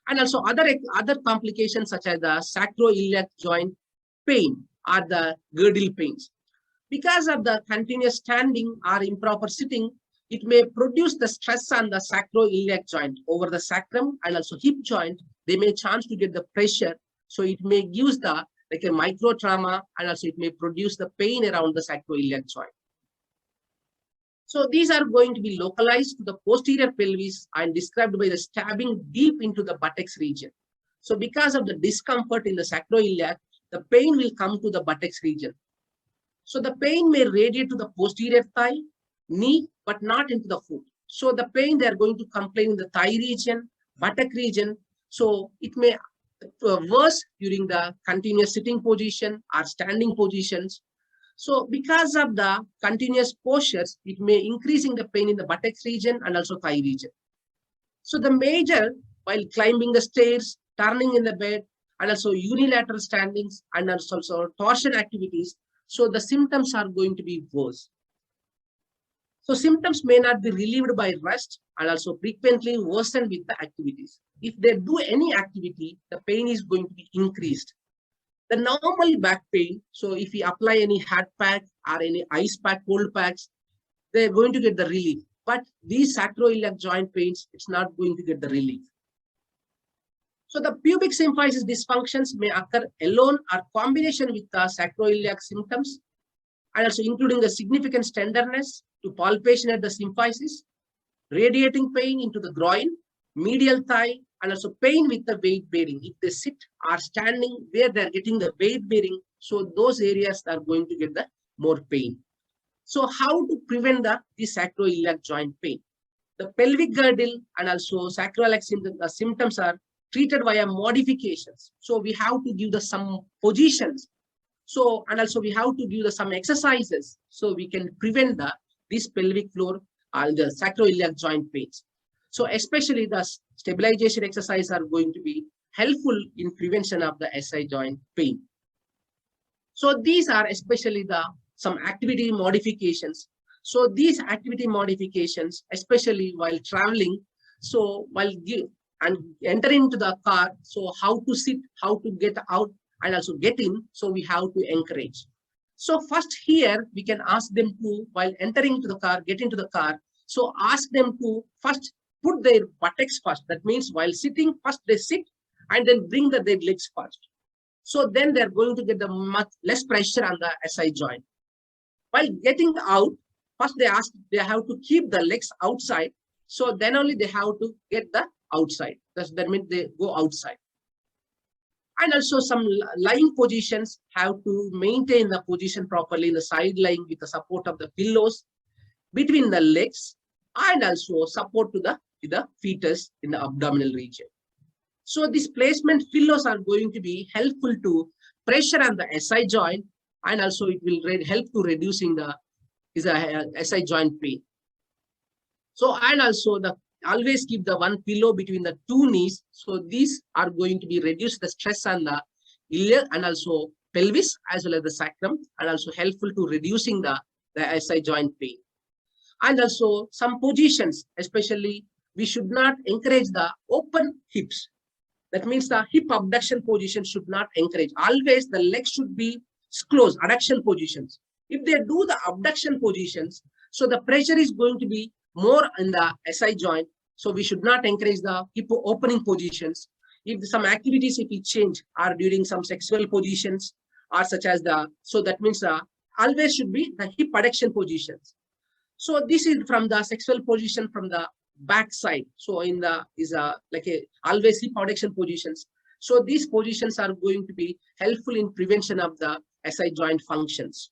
And also other complications such as the sacroiliac joint pain or the girdle pains. Because of the continuous standing or improper sitting, it may produce the stress on the sacroiliac joint over the sacrum and also hip joint. They may chance to get the pressure. So it may give the like a micro trauma, and also it may produce the pain around the sacroiliac joint. So these are going to be localized to the posterior pelvis and described by the stabbing deep into the buttocks region. So because of the discomfort in the sacroiliac, the pain will come to the buttocks region. So the pain may radiate to the posterior thigh, knee, but not into the foot. So the pain they are going to complain in the thigh region, buttock region. So it may worse during the continuous sitting position or standing positions. So because of the continuous postures, it may increasing the pain in the buttocks region and also thigh region. So the major, while climbing the stairs, turning in the bed, and also unilateral standings and also torsion activities, so the symptoms are going to be worse. So symptoms may not be relieved by rest and also frequently worsen with the activities. If they do any activity, the pain is going to be increased. The normal back pain, so if we apply any hot pack or any ice pack, cold packs, they're going to get the relief. But these sacroiliac joint pains, it's not going to get the relief. So the pubic symphysis dysfunctions may occur alone or combination with the sacroiliac symptoms, and also including the significant tenderness to palpation at the symphysis, radiating pain into the groin, medial thigh, and also pain with the weight bearing. If they sit or standing where they're getting the weight bearing, so those areas are going to get the more pain. So how to prevent the sacroiliac joint pain? The pelvic girdle and also sacroiliac symptoms are treated via modifications. So we have to give the some positions. So, and also we have to give the some exercises so we can prevent this pelvic floor and the sacroiliac joint pains. So especially the stabilization exercises are going to be helpful in prevention of the SI joint pain. So these are especially some activity modifications. So these activity modifications, especially while traveling, so while entering into the car, so how to sit, how to get out, and also get in, so we have to encourage. So first here, we can ask them to, while entering to the car, get into the car, so ask them to first put their buttocks first. That means while sitting, first they sit and then bring their legs first. So then they're going to get the much less pressure on the SI joint. While getting out, first they have to keep the legs outside. So then only they have to get the outside. That means they go outside. And also some lying positions have to maintain the position properly in the side lying with the support of the pillows between the legs and also support to the fetus in the abdominal region. So these placement pillows are going to be helpful to pressure on the SI joint, and also it will help to reducing the SI joint pain. So and also always keep the one pillow between the two knees. So these are going to be reduce the stress on the iliac and also pelvis as well as the sacrum, and also helpful to reducing the SI joint pain. And also some positions, especially we should not encourage the open hips. That means the hip abduction position should not encourage. Always the legs should be closed, adduction positions. If they do the abduction positions, so the pressure is going to be more in the SI joint. So we should not encourage the hip opening positions. If some activities, if we change, are during some sexual positions, or such as so that means always should be the hip adduction positions. So this is from the sexual position from the back side. So in always hip adduction positions. So these positions are going to be helpful in prevention of the SI joint functions.